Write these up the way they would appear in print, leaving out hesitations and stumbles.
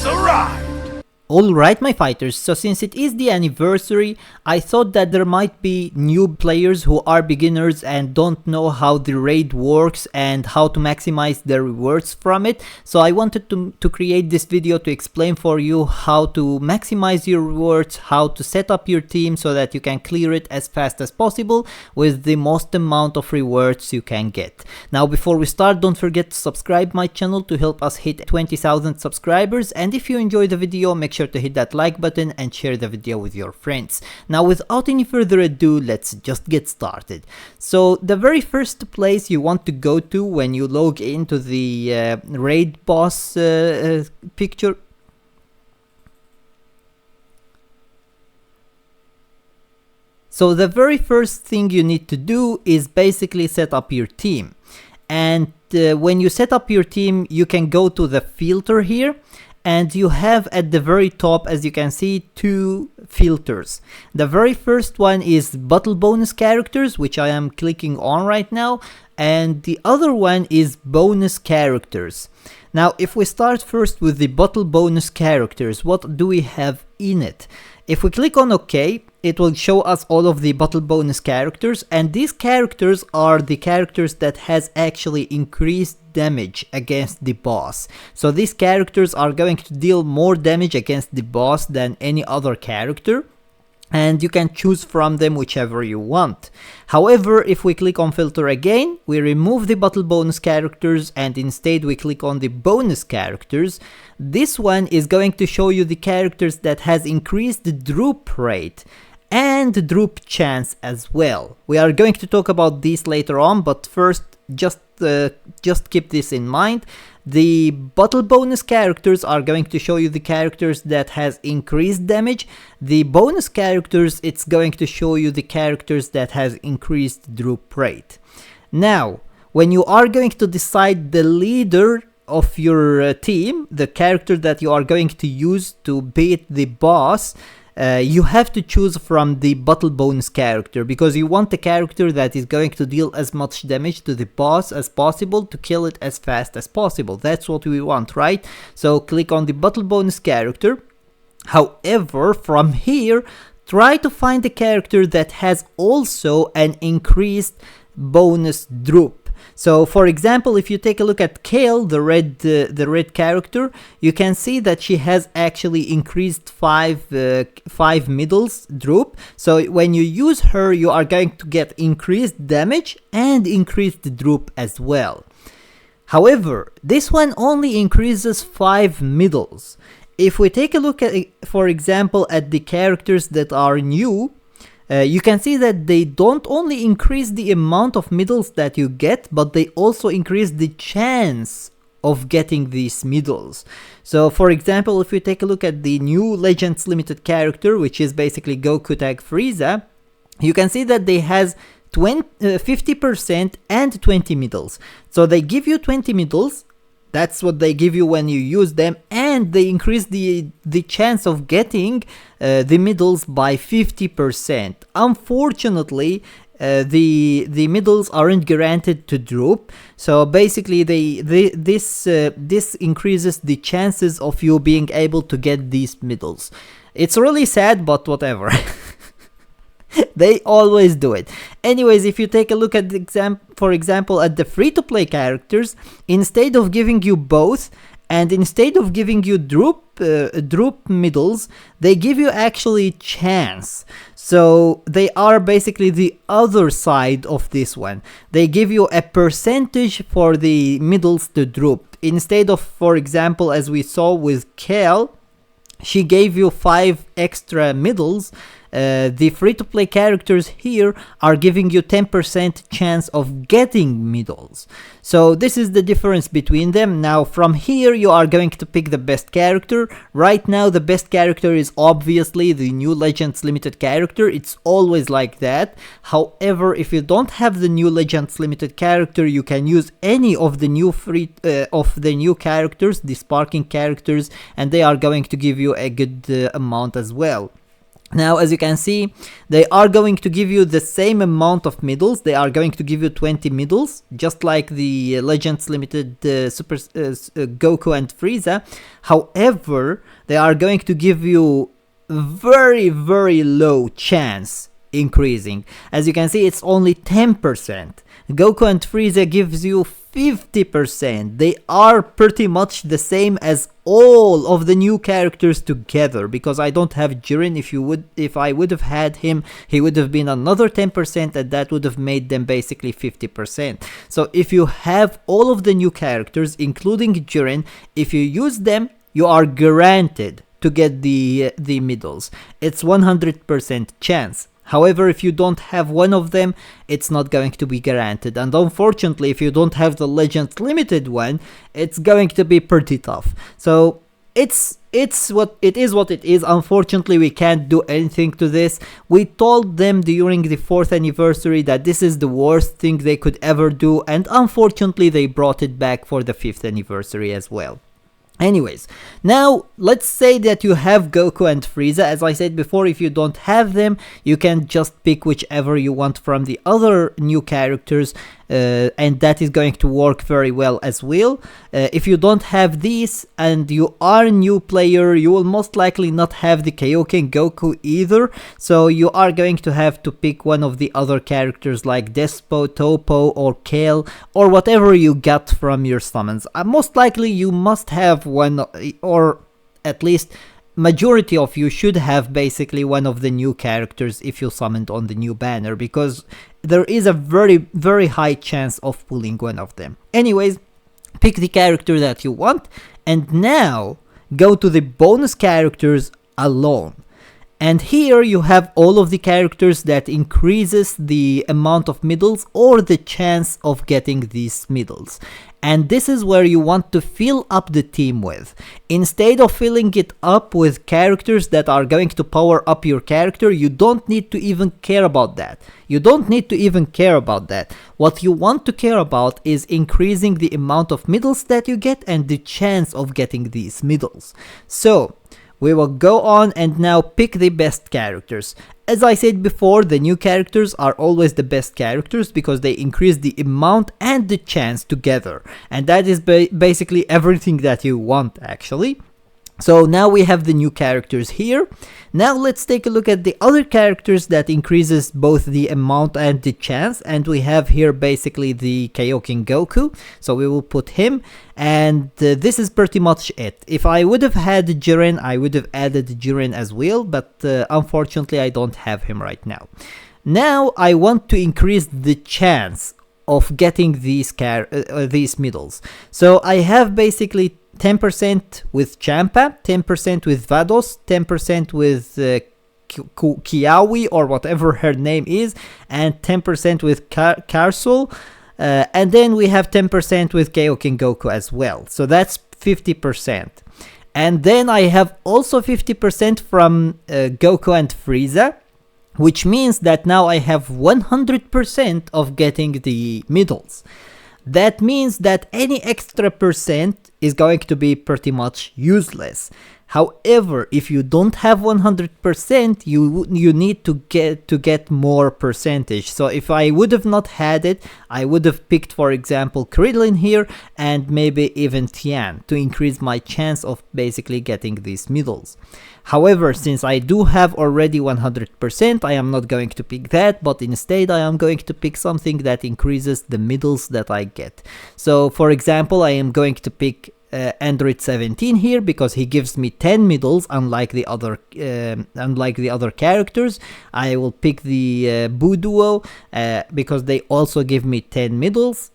arrived! Alright my fighters, so since it is the anniversary, I thought that there might be new players who are beginners and don't know how the raid works and how to maximize the rewards from it. So I wanted to create this video to explain for you how to maximize your rewards, how to set up your team so that you can clear it as fast as possible with the most amount of rewards you can get. Now before we start, don't forget to subscribe my channel to help us hit 20,000 subscribers, and if you enjoyed the video, make sure to hit that like button and share the video with your friends. Now without any further ado, let's just get started. So the very first place you want to go to when you log into the raid boss picture. So the very first thing you need to do is basically set up your team. And when you set up your team, you can go to the filter here. And you have at the very top, as you can see, two filters. The very first one is battle bonus characters, which I am clicking on right now. And the other one is bonus characters. Now, if we start first with the battle bonus characters, what do we have in it? If we click on OK, it will show us all of the battle bonus characters, and these characters are the characters that has actually increased damage against the boss. So these characters are going to deal more damage against the boss than any other character, and you can choose from them whichever you want. However, if we click on filter again, we remove the battle bonus characters and instead we click on the bonus characters. This one is going to show you the characters that has increased the drop rate and drop chance as well. We are going to talk about these later on, but first just keep this in mind. The battle bonus characters are going to show you the characters that has increased damage. The bonus characters, it's going to show you the characters that has increased drop rate. Now, when you are going to decide the leader of your team, the character that you are going to use to beat the boss, you have to choose from the battle bonus character, because you want a character that is going to deal as much damage to the boss as possible to kill it as fast as possible. That's what we want, right? So click on the battle bonus character. However, from here, try to find a character that has also an increased bonus drop. So for example, if you take a look at Kale, the red character, you can see that she has actually increased 5 middles drop. So when you use her, you are going to get increased damage and increased drop as well. However, this one only increases 5 middles. If we take a look at, for example, at the characters that are new, you can see that they don't only increase the amount of middles that you get, but they also increase the chance of getting these middles. So for example, if we take a look at the new Legends Limited character, which is basically Goku tag Frieza, you can see that they has 50% and 20 middles. So they give you 20 middles. That's what they give you when you use them, and they increase the chance of getting the middles by 50%. Unfortunately, the middles aren't guaranteed to drop, so basically this increases the chances of you being able to get these middles. It's really sad, but whatever. They always do it. Anyways, if you take a look at for example at the free-to-play characters, instead of giving you both and instead of giving you drop middles, they give you actually chance. So they are basically the other side of this one. They give you a percentage for the middles to drop. Instead of, for example, as we saw with Kale, she gave you 5 extra middles. The free-to-play characters here are giving you 10% chance of getting middles. So this is the difference between them. Now from here you are going to pick the best character. Right now the best character is obviously the new Legends Limited character. It's always like that. However, if you don't have the new Legends Limited character, you can use any of the new characters, the sparking characters, and they are going to give you a good amount as well. Now, as you can see, they are going to give you the same amount of middles. They are going to give you 20 middles, just like the Legends Limited Goku and Frieza. However, they are going to give you very, very low chance increasing. As you can see, it's only 10%. Goku and Frieza gives you 50%. They are pretty much the same as all of the new characters together, because I don't have Jiren. If I would have had him, he would have been another 10%, and that would have made them basically 50%. So if you have all of the new characters, including Jiren, if you use them, you are guaranteed to get the middles. It's 100% chance. However, if you don't have one of them, it's not going to be guaranteed. And unfortunately, if you don't have the Legends Limited one, it's going to be pretty tough. So it's what it is. Unfortunately, we can't do anything to this. We told them during the 4th anniversary that this is the worst thing they could ever do, and unfortunately they brought it back for the 5th anniversary as well. Anyways, now let's say that you have Goku and Frieza. As I said before, if you don't have them, you can just pick whichever you want from the other new characters, and that is going to work very well as well. If you don't have these and you are a new player, you will most likely not have the Kaioken Goku either, so you are going to have to pick one of the other characters like Despo, Topo, or Kale, or whatever you got from your summons. Most likely you must have one, or at least majority of you should have basically one of the new characters if you summoned on the new banner, because there is a very high chance of pulling one of them. Anyways, pick the character that you want, and now go to the bonus characters alone. And here you have all of the characters that increases the amount of middles or the chance of getting these middles. And this is where you want to fill up the team with. Instead of filling it up with characters that are going to power up your character, you don't need to even care about that. What you want to care about is increasing the amount of middles that you get and the chance of getting these middles. So we will go on and now pick the best characters. As I said before, the new characters are always the best characters because they increase the amount and the chance together. And that is basically everything that you want, actually. So now we have the new characters here. Now let's take a look at the other characters that increases both the amount and the chance, and we have here basically the Kaioken Goku, so we will put him, and this is pretty much it. If I would have had Jiren, I would have added Jiren as well, but unfortunately I don't have him right now. Now I want to increase the chance of getting these middles. So I have basically 10% with Champa, 10% with Vados, 10% with Kiawi or whatever her name is, and 10% with Karsul, and then we have 10% with Kaioken Goku as well. So that's 50%. And then I have also 50% from Goku and Frieza, which means that now I have 100% of getting the middles. That means that any extra percent is going to be pretty much useless. However, if you don't have 100%, you need to get more percentage. So if I would have not had it, I would have picked, for example, Krillin here and maybe even Tian to increase my chance of basically getting these middles. However, since I do have already 100%, I am not going to pick that, but instead I am going to pick something that increases the middles that I get. So for example, I am going to pick Android 17 here because he gives me 10 middles, unlike the other characters. I will pick the Buu Duo because they also give me 10 middles.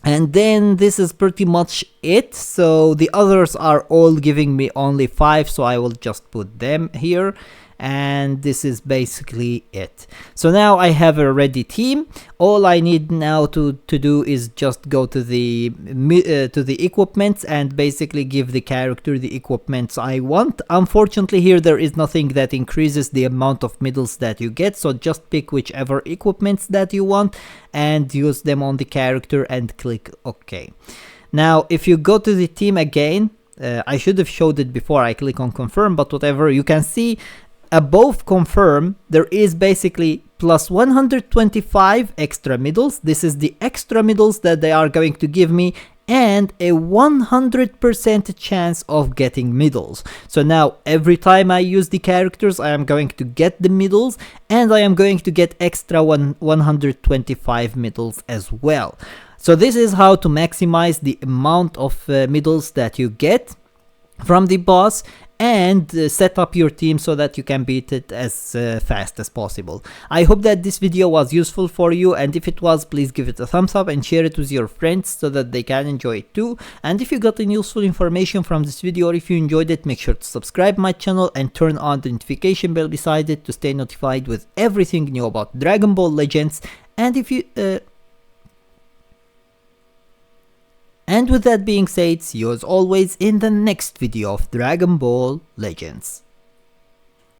And then this is pretty much it. So the others are all giving me only 5, so I will just put them here. And this is basically it. So now I have a ready team. All I need now to do is just go to the equipments and basically give the character the equipments I want. Unfortunately here there is nothing that increases the amount of middles that you get, so just pick whichever equipments that you want and use them on the character and click OK. Now if you go to the team again, I should have showed it before I click on confirm, but whatever, you can see above confirm, there is basically plus 125 extra medals. This is the extra medals that they are going to give me, and a 100% chance of getting medals. So now every time I use the characters, I am going to get the medals, and I am going to get extra 125 medals as well. So this is how to maximize the amount of medals that you get from the boss, and set up your team so that you can beat it as fast as possible. I hope that this video was useful for you, and if it was, please give it a thumbs up and share it with your friends so that they can enjoy it too. And if you got any useful information from this video, or if you enjoyed it, make sure to subscribe my channel and turn on the notification bell beside it to stay notified with everything new about Dragon Ball Legends. And if you and with that being said, see you as always in the next video of Dragon Ball Legends.